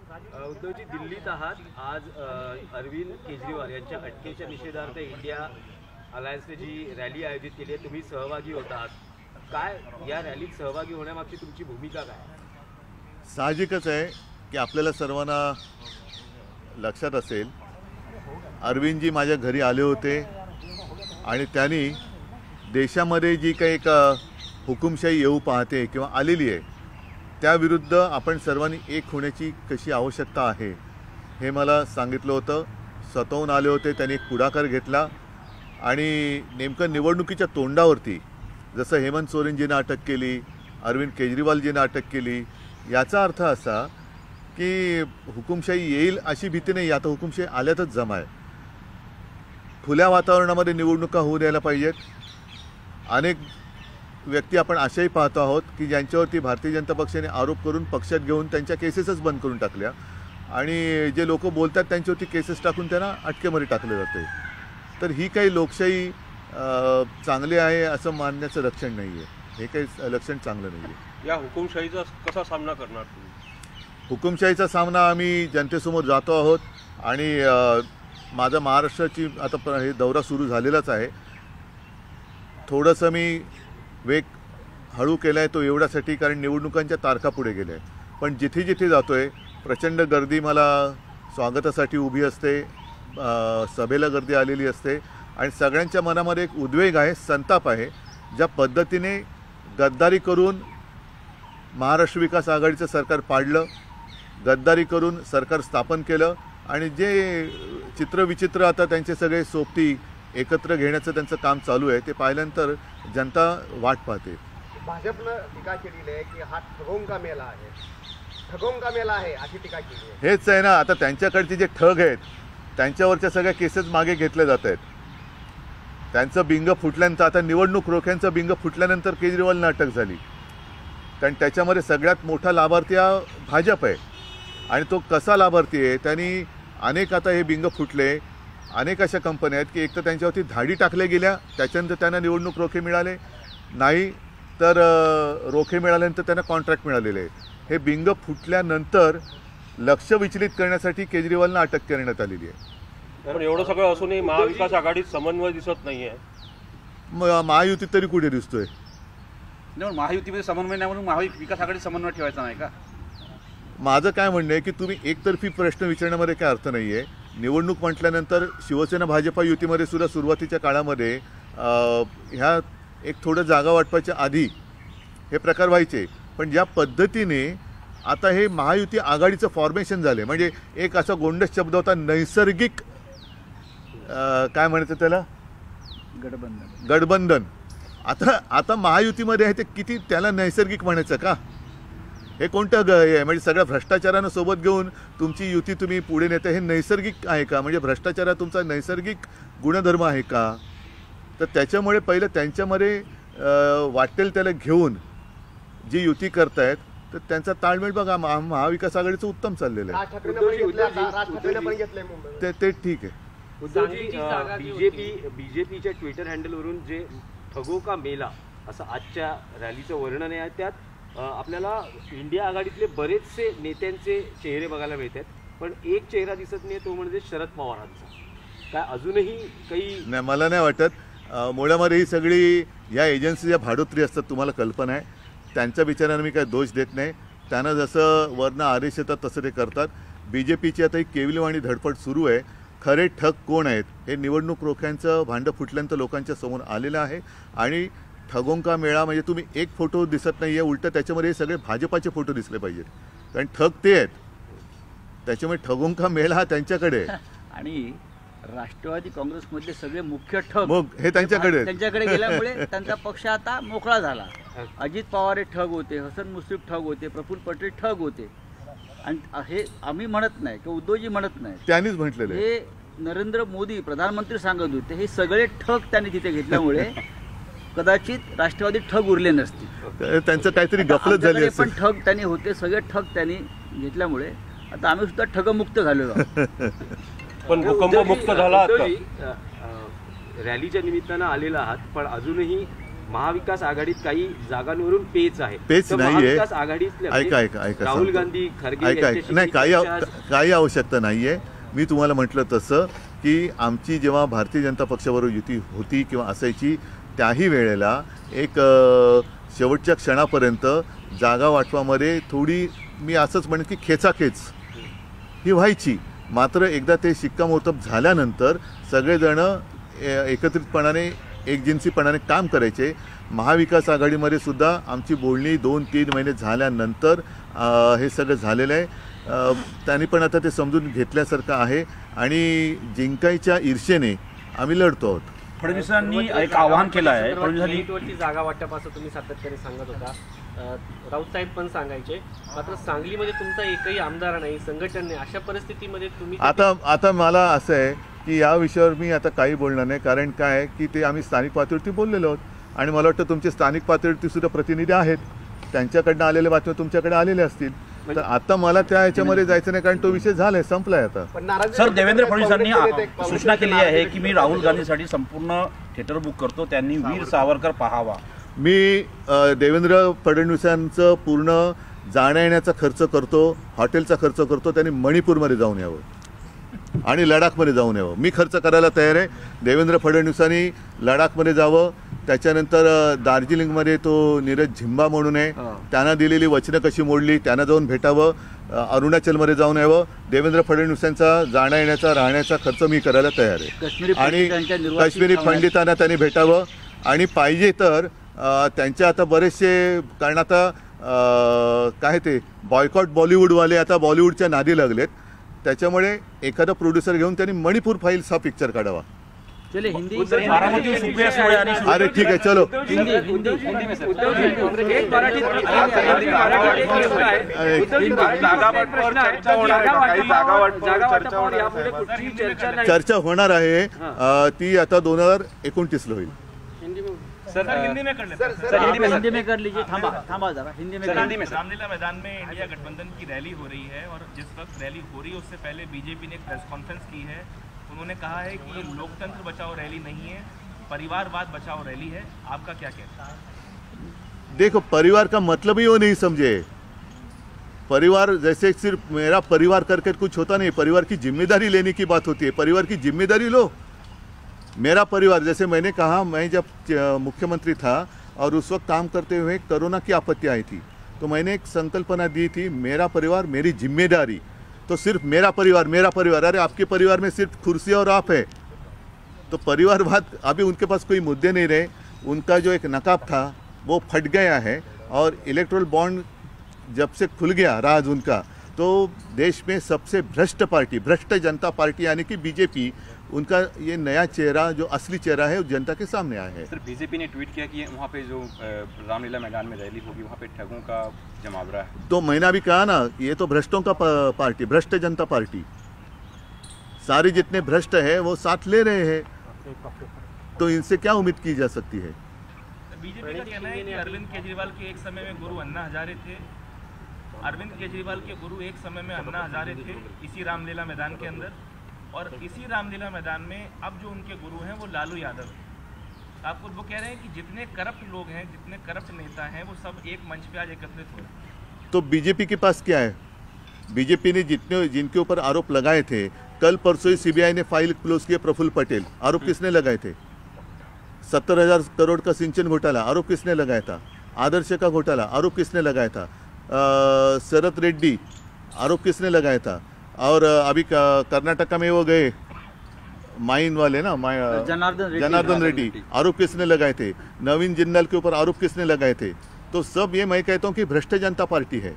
उद्धवजी दिल्लीत आहात आज। अरविंद केजरीवाल यांच्या अटकेच्या निषेधार्थ इंडिया अलायन्सने जी रॅली आयोजित केली आहे, तुम्ही सहभागी होतात, काय या रॅलीत सहभागी होण्यामागची तुमची भूमिका काय? साहजिकच आहे की आपल्याला सर्वांना लक्षात असेल, अरविंदजी माझ्या घरी आले होते आणि त्यांनी देशामध्ये जी काही एक हुकुमशाही येऊ पाहते किंवा आलेली आहे त्याविरुद्ध आपण सर्वांनी एक होण्याची कशी आवश्यकता आहे हे मला सांगितलं होतं। स्वतःहून आले होते, त्यांनी एक पुढाकार घेतला आणि नेमकं निवडणुकीच्या तोंडावरती जसं हेमंत सोरेनजींना अटक केली, अरविंद केजरीवालजींना अटक केली, याचा अर्थ असा की हुकुमशाही येईल अशी भीती नाही, आता हुकुमशाही आल्यातच जमा आहे। खुल्या वातावरणामध्ये निवडणुका होऊ द्यायला पाहिजेत। अनेक व्यक्ती आपण अशाही पाहतो आहोत की ज्यांच्यावरती भारतीय जनता पक्षाने आरोप करून पक्षात घेऊन त्यांच्या केसेसच बंद करून टाकल्या आणि जे लोक बोलतात त्यांच्यावरती केसेस टाकून त्यांना अटकेमध्ये टाकले जाते। तर ही काही लोकशाही चांगली आहे असं मानण्याचं लक्षण नाही आहे, हे काही लक्षण चांगलं नाही आहे। या हुकुमशाहीचा कसा सामना करणार तुम्ही? हुकुमशाहीचा सामना आम्ही जनतेसमोर जातो आहोत आणि माझा महाराष्ट्राची आता हे दौरा सुरू झालेलाच आहे। थोडंसं मी वेग हळू केला आहे तो एवढ्यासाठी कारण निवडणुकांच्या तारखा पुढे गेल्या आहे, पण जिथे जिथे जातो आहे प्रचंड गर्दी मला स्वागतासाठी उभी असते, सभेला गर्दी आलेली असते आणि सगळ्यांच्या मनामध्ये एक उद्वेग आहे, संताप आहे। ज्या पद्धतीने गद्दारी करून महाराष्ट्र विकास आघाडीचं सरकार पाडलं, गद्दारी करून सरकार स्थापन केलं आणि जे चित्रविचित्र आता त्यांचे सगळे सोबती एकत्र घेण्याचं त्यांचं काम चालू आहे ते पाहिल्यानंतर जनता वाट पाहते। भाजपनं टीका केलेली आहे की हा ठगोंका मेला आहे, ठगोंका मेला आहे अशी टीका केली आहे। हेच आहे ना, आता त्यांच्याकडचे जे ठग आहेत त्यांच्यावरच्या सगळ्या केसेस मागे घेतले जात आहेत। त्यांचं बिंग फुटल्यानंतर आता निवडणूक रोख्यांचं बिंग फुटल्यानंतर केजरीवालना अटक झाली, कारण त्याच्यामध्ये सगळ्यात मोठा लाभार्थी हा भाजप आहे आणि तो कसा लाभार्थी आहे, त्यांनी अनेक आता हे बिंग फुटले, अनेक अशा कंपन्या आहेत की एक तर त्यांच्यावरती धाडी टाकल्या गेल्या त्याच्यानंतर त्यांना निवडणूक रोखे मिळाले नाही, तर रोखे मिळाल्यानंतर त्यांना कॉन्ट्रॅक्ट मिळालेले आहे। हे बिंग फुटल्यानंतर लक्ष विचलित करण्यासाठी केजरीवालना अटक करण्यात आलेली आहे। पण एवढं सगळं असूनही महाविकास आघाडीत समन्वय दिसत नाहीये। महायुतीत तरी कुठे दिसतोय? नाही, महायुतीमध्ये समन्वय नाही म्हणून महाविकास आघाडीत समन्वय ठेवायचा नाही का? माझं काय म्हणणं आहे की तुम्ही एकतर्फी प्रश्न विचारण्यामध्ये काय अर्थ नाही आहे। निवडणूक म्हटल्यानंतर शिवसेना भाजपा युतीमध्ये सुद्धा सुरुवातीच्या काळामध्ये ह्या एक थोडं जागा वाटपाच्या आधी हे प्रकार व्हायचे, पण ज्या पद्धतीने आता हे महायुती आघाडीचं फॉर्मेशन झाले म्हणजे एक असा गोंडस शब्द होता नैसर्गिक काय म्हणायचं त्याला, गठबंधन। आता महायुतीमध्ये आहे ते किती त्याला नैसर्गिक म्हणायचं का? हे कोणतं आहे म्हणजे सगळ्या भ्रष्टाचारानं सोबत घेऊन तुमची युती तुम्ही पुढे नेता, हे नैसर्गिक आहे का? म्हणजे भ्रष्टाचार हा तुमचा नैसर्गिक गुणधर्म आहे का? तर त्याच्यामुळे पहिलं त्यांच्यामध्ये वाटेल त्याला घेऊन जी युती करतायत तर त्यांचा ताळमेळ बघा, महाविकास आघाडीचं उत्तम चाललेलं आहे ते ठीक आहे। बीजेपीच्या ट्विटर हँडलवरून जे ठगोका मेला असं आजच्या रॅलीचं वर्णन आहे, त्यात आपल्याला इंडिया आघाडीतले बरेचसे नेत्यांचे चेहरे बघायला मिळतात, पण एक चेहरा दिसत नाही, तो म्हणजे शरद पवारांचा। काय अजूनही काही? नाही, मला नाही वाटत। मुळामध्ये ही सगळी या एजन्सी ज्या भाडोत्री असतात तुम्हाला कल्पना आहे, त्यांच्या विचाराने मी काही दोष देत नाही। त्यांना जसं वरनं आदेश येतात तसं ते करतात। बीजेपीची आता ही केविलवाणी धडपड सुरू आहे। खरे ठग कोण आहेत हे निवडणूक रोख्यांचं भांडं फुटल्यानंतर लोकांच्या समोर आलेलं आहे आणि ठगोंका मेळा म्हणजे तुम्ही एक फोटो दिसत नाही आहे, उलटं त्याच्यामध्ये हे सगळे भाजपाचे फोटो दिसले पाहिजेत, कारण ठग ते आहेत, त्याच्यामुळे ठगोंका मेळा हा त्यांच्याकडे आणि राष्ट्रवादी काँग्रेसमधले सगळे मुख्य ठग मग हे त्यांच्याकडे गेल्यामुळे त्यांचा पक्ष आता मोकळा झाला। अजित पवार ठग होते, हसन मुश्रीफ ठग होते, प्रफुल्ल पटेल ठग होते आणि हे आम्ही म्हणत नाही किंवा उद्धवजी म्हणत नाही, त्यांनीच म्हटलेलं आहे। हे नरेंद्र मोदी प्रधानमंत्री सांगत होते, हे सगळे ठग त्यांनी तिथे घेतल्यामुळे कदाचित राष्ट्रवादी ठग उरले नसतील, त्यांचं काहीतरी गफलत झाली असेल, पण ठग त्यांनी होते, सगळे ठग त्यांनी घेतल्यामुळे आता आम्ही सुद्धा ठगमुक्त झालेलो आहोत। पण भूकंप मुक्त झाला रॅलीच्या निमित्तानं आलेला आहात, पण अजूनही महाविकास आघाडीत काही जागांवरून पेच आहे. पेच तर नाहीये. महाविकास आघाडीतले ऐका राहुल सांगतो. गांधी खरगे ऐका यांच्याशी नाही, चर्चा- काही आवश्यकता नाही आहे. मी तुम्हाला म्हटलं तसं की आमची जेव्हा भारतीय जनता पक्षाबरोबर युती होती किंवा असायची त्याही वेळेला एक शेवटच्या क्षणापर्यंत जागा वाटपामध्ये थोडी मी असंच म्हणेन की खेचाखेच ही व्हायची. मात्र एकदा ते शिक्कामोर्तब झाल्यानंतर सगळेजण एकत्रितपणाने एकजिन्सीपणाने काम करायचे. महाविकास आघाडीमध्ये सुद्धा आमची बोलणी 2-3 महिने झाल्यानंतर हे सगळं झालेलं आहे. त्यांनी पण आता ते समजून घेतल्यासारखं आहे आणि जिंकायच्या ईर्षेने आम्ही लढतो आहोत. फडणवीसांनी एक आवाहन केलं आहे. फडणवीसांनी नीटवरती जागा वाटप असं तुम्ही सातत्याने सांगत होता. राऊत साहेब पण सांगायचे, मात्र सांगलीमध्ये तुमचा एकही आमदार नाही, संघटन नाही, अशा परिस्थितीमध्ये तुम्ही आता मला असं आहे की या विषयावर मी आता काही बोलणार नाही. कारण काय आहे की ते आम्ही स्थानिक पातळीवरती बोललेलो आहोत आणि मला वाटतं तुमचे स्थानिक पातळीवरती सुद्धा प्रतिनिधी आहेत, त्यांच्याकडनं आलेल्या बातम्या तुमच्याकडे आलेल्या असतील. तर आता मला त्या ह्याच्यामध्ये जायचं नाही कारण तो विषय झालाय, संपलाय आता. पण नाराज सर, देवेंद्र फडणवीसांनी काँग्रेसचे सूचना केली आहे की मी राहुल गांधीसाठी संपूर्ण थिएटर बुक करतो, त्यांनी वीर सावरकर पाहावा. मी देवेंद्र फडणवीसांचं पूर्ण जाण्या येण्याचा खर्च करतो, हॉटेलचा खर्च करतो. त्यांनी मणिपूरमध्ये जाऊन यावं आणि लडाखमध्ये जाऊन यावं. मी खर्च करायला तयार आहे. देवेंद्र फडणवीसांनी लडाखमध्ये जावं. त्याच्यानंतर दार्जिलिंगमध्ये तो नीरज झिंबा म्हणून आहे, त्यांना दिलेली वचनं कशी मोडली त्यांना जाऊन भेटावं. अरुणाचलमध्ये जाऊन यावं. देवेंद्र फडणवीसांचा जाण्या येण्याचा राहण्याचा खर्च मी करायला तयार आहे आणि काश्मीरी पंडितांना त्यांनी भेटावं आणि पाहिजे तर त्यांच्या आता बरेचसे कारण आता काय ते बॉयकॉट बॉलिवूडवाले आता बॉलिवूडच्या नादी लागलेत. त्याच्यामुळे एखादा प्रोड्युसर घेऊन त्यांनी मणिपूर फाईल्स हा पिक्चर काढावा. चले हिंदी बारामती सुप्रिया सुळे आणि अरे ठीक आहे चलो. हिंदी हिंदी एक मराठीत एक प्रश्न आहे. जागा वाटपावर यापुढे कुठलीही चर्चा नाही. चर्चा होणार आहे ती आता 2029 होईल. हिंदी में कर लीजिए. थांबा जरा हिंदी में रामलीला मैदान में इंडिया गठबंधन की रैली हो रही है और जिस वक्त रैली हो रही है उससे पहले बीजेपी ने एक प्रेस कॉन्फ्रेंस की है. उन्होंने कहा है कि ये लोकतंत्र बचाओ रैली नहीं है, परिवारवाद बचाओ रैली है. आपका क्या कहना है? देखो, परिवार का मतलब ही वो नहीं समझे. परिवार जैसे सिर्फ मेरा परिवार करके कुछ होता नहीं. परिवार की जिम्मेदारी लेने की बात होती है. परिवार की जिम्मेदारी लो. मेरा परिवार, जैसे मैंने कहा, मैं जब मुख्यमंत्री था और उस वक्त काम करते हुए कोरोना की आपत्ति आई थी तो मैंने एक संकल्पना दी थी, मेरा परिवार मेरी जिम्मेदारी. तो सिर्फ मेरा परिवार. अरे आपके परिवार में सिर्फ कुर्सी और आप है. तो परिवारवाद अभी उनके पास कोई मुद्दे नहीं रहे. उनका जो एक नकाब था वो फट गया है और इलेक्ट्रल बॉन्ड जब से खुल गया राज उनका, तो देश में सबसे भ्रष्ट पार्टी, भ्रष्ट जनता पार्टी यानी कि बीजेपी, उनका ये नया चेहरा जो असली चेहरा है वो जनता के सामने आया है. सर, बीजेपी ने ट्वीट किया कि वहाँ पे जो रामलीला मैदान में रैली होगी वहाँ पे ठगों का जमावड़ा है. तो मैंने अभी कहा ना, ये तो भ्रष्टों का पार्टी, भ्रष्ट जनता पार्टी. सारे जितने भ्रष्ट है वो साथ ले रहे हैं, तो इनसे क्या उम्मीद की जा सकती है. बीजेपी का कहना है कि अरविंद केजरीवाल के एक समय में गुरु अन्ना हजारे थे. अरविंद केजरीवाल के गुरु एक समय में अन्ना हजारे थे इसी रामलीला मैदान के अंदर, और इसी रामलीला मैदान में अब जो उनके गुरु हैं वो लालू यादव हैं. आप खुद वो कह रहे हैं कि जितने करप्ट लोग हैं, जितने करप्ट नेता हैं, वो सब एक मंच पे आज एकत्रित हो रहे हैं. तो बीजेपी के पास क्या है. बीजेपी ने जिनके ऊपर आरोप लगाए थे, कल परसों ही सीबीआई ने फाइल क्लोज किया. प्रफुल्ल पटेल, आरोप किसने लगाए थे. 70,000 करोड़ का सिंचन घोटाला, आरोप किसने लगाया था. आदर्श का घोटाला, आरोप किसने लगाया था. शरद रेड्डी, आरोप किसने लगाया था. और अभी कर्नाटका में वो गए माइन वाले ना, जनार्दन रेड्डी, आरोप किसने लगाए थे. नवीन जिंदाल के ऊपर आरोप किसने लगाए थे. तो सब ये मैं कहता हूँ कि भ्रष्ट जनता पार्टी है.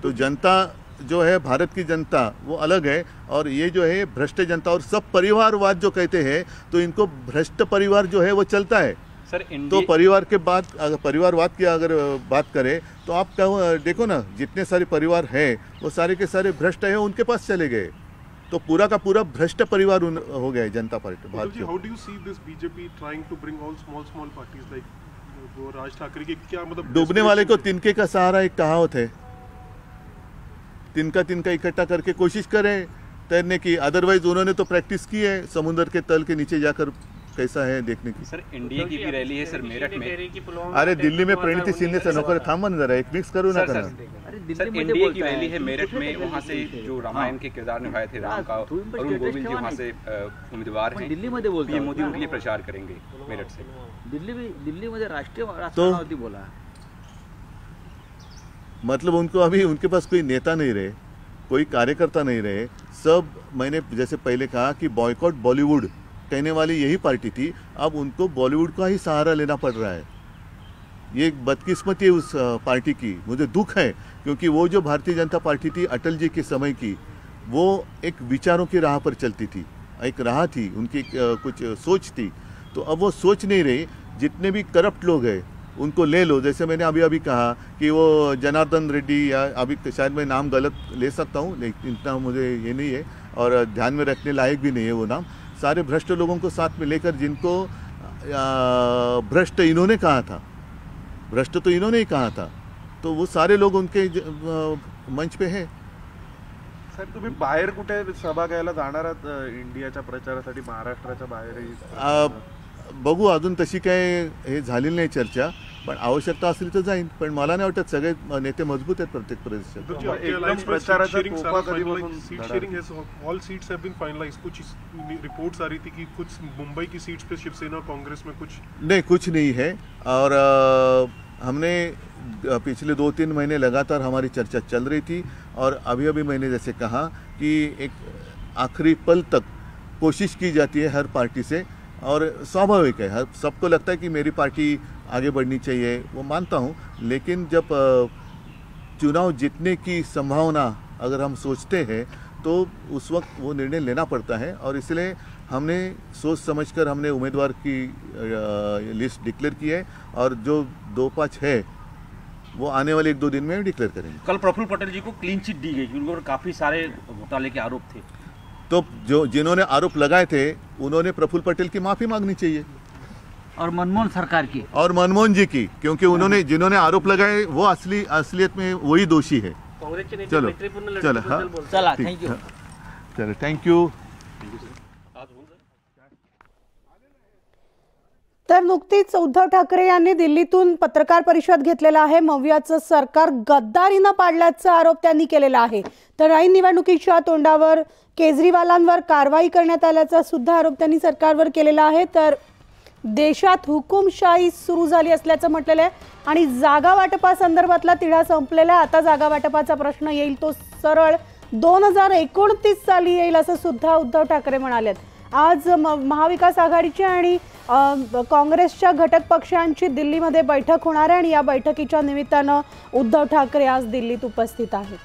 तो जनता जो है, भारत की जनता वो अलग है, और ये जो है भ्रष्ट जनता. और सब परिवारवाद जो कहते हैं, तो इनको भ्रष्ट परिवार जो है वो चलता है. सर, तो परिवार के बाद अगर परिवारवाद की अगर बात करें तो आप देखो ना, जितने सारे परिवार हैं वो सारे के सारे भ्रष्ट हैं, उनके पास चले गए. तो पूरा का पूरा भ्रष्ट परिवार हो गया Janata Party Bharatiya. How do you see this BJP trying to bring all small parties like वो राज ठाकरे की, क्या मतलब. डूबने वाले को तिनके का सहारा एक कहावत है. तिनका इकट्ठा करके कोशिश करें तैरने की. अदरवाइज उन्होंने तो प्रैक्टिस की है समुद्र के तल के नीचे जाकर कैसा है देखने की। सर एनडीए की भी रैली है सर मेरठ में। अरे दिल्ली में प्रणिती शिंदे से नौकर थांबा ना जरा, एक मिक्स करू नका ना। सर एनडीए की रैली है मेरठ में, वहाँ से जो रामायण के किरदार निभाए थे राम का, अरुण गोविल जी वहाँ से उम्मीदवार हैं। दिल्लीमध्ये बोलतो पीएम मोदी उनके लिए प्रचार करेंगे मेरठ से। दिल्लीमध्ये राष्ट्रीय राजकारणावरती बोला। मतलब उनको अभी उनके पास कोई नेता नहीं रहे, कोई कार्यकर्ता नहीं रहे। सब, मैंने जैसे पहले कहा कि बॉयकॉट बॉलीवुड कहने वाली यही पार्टी थी, अब उनको बॉलीवुड का ही सहारा लेना पड़ रहा है। ये एक बदकिस्मती है उस पार्टी की। मुझे दुख है क्योंकि वो जो भारतीय जनता पार्टी थी अटल जी के समय की, वो एक विचारों की राह पर चलती थी, एक राह थी उनकी, कुछ सोच थी। तो अब वो सोच नहीं रही। जितने भी करप्ट लोग हैं उनको ले लो। जैसे मैंने अभी अभी कहा कि वो जनार्दन रेड्डी, या अभी शायद मैं नाम गलत ले सकता हूँ लेकिन इतना मुझे ये नहीं है और ध्यान में रखने लायक भी नहीं है वो नाम। सारे भ्रष्ट लोगों को साथ में लेकर, जिनको भ्रष्ट इन्होंने कहा था, भ्रष्ट तो इन्होंने ही कहा था, तो वो सारे लोग उनके मंच पे है। साहेब तुम्ही बाहेर कुठे सभा घ्यायला जाणार आहात इंडियाच्या प्रचारासाठी, महाराष्ट्राच्या बाहेरही? बघू, अजून तशी काय हे झालेली नाही चर्चा, पण आवश्यकता असली तर जाईन। पण मला नाही वाटत, सगळे नेते मजबूत आहेत प्रत्येक प्रदेशात। एकदम प्रचाराचा कोपा कधीपासून seat sharing has all seats have been finalised. कुछ रिपोर्ट्स आ रही थी कि कुछ मुंबई की सीट्स पे शिवसेना कांग्रेस में कुछ नहीं, कुछ नहीं है। और हमने पिछले 2-3 महीने लगातार हमारी चर्चा चल रही थी और अभी अभी मैंने जैसे कहा कि एक आखिरी पल तक कोशिश की जाती है हर पार्टी से, और स्वाभाविक है, हर सबको लगता है कि मेरी पार्टी आगे बढ़नी चाहिए, वो मानता हूँ। लेकिन जब चुनाव जीतने की संभावना अगर हम सोचते हैं तो उस वक्त वो निर्णय लेना पड़ता है, और इसलिए हमने सोच समझकर हमने उम्मीदवार की लिस्ट डिक्लेयर की है, और जो 2-5 है वो आने वाले 1-2 दिन में डिक्लेयर करेंगे। कल प्रफुल्ल पटेल जी को क्लीन चिट दी गई, उनको काफ़ी सारे घोटाले के आरोप थे। तो जिन्होंने आरोप लगाए थे उन्होंने प्रफुल्ल पटेल की माफ़ी मांगनी चाहिए, और मनमोहन सरकार की, और मनमोहन जी की, क्योंकि उन्होंने जिन्होंने आरोप लगाए वो असलियत में वही दोषी है। चलो चलो, हाँ चला, थैंक यू। चलो, थैंक यू। तर नुकतीच उद्धव ठाकरे यांनी दिल्लीतून पत्रकार परिषद घेतलेला आहे। मवियाचं सरकार गद्दारीनं पाडल्याचा आरोप त्यांनी केलेला आहे। तर ऐन निवडणुकीच्या तोंडावर केजरीवालांवर कारवाई करण्यात आल्याचा सुद्धा आरोप त्यांनी सरकारवर केलेला आहे। तर देशात हुकुमशाही सुरू झाली असल्याचं म्हटलेलं आहे आणि जागा वाटपासंदर्भातला तिढा संपलेला आहे। आता जागा वाटपाचा प्रश्न येईल तो सरळ 2029 साली येईल असं सुद्धा उद्धव ठाकरे म्हणालेत। आज महाविकास आघाडीची आणि काँग्रेसच्या घटक पक्षांची दिल्लीमध्ये बैठक होणार आहे आणि या बैठकीच्या निमित्तानं उद्धव ठाकरे आज दिल्लीत उपस्थित आहेत।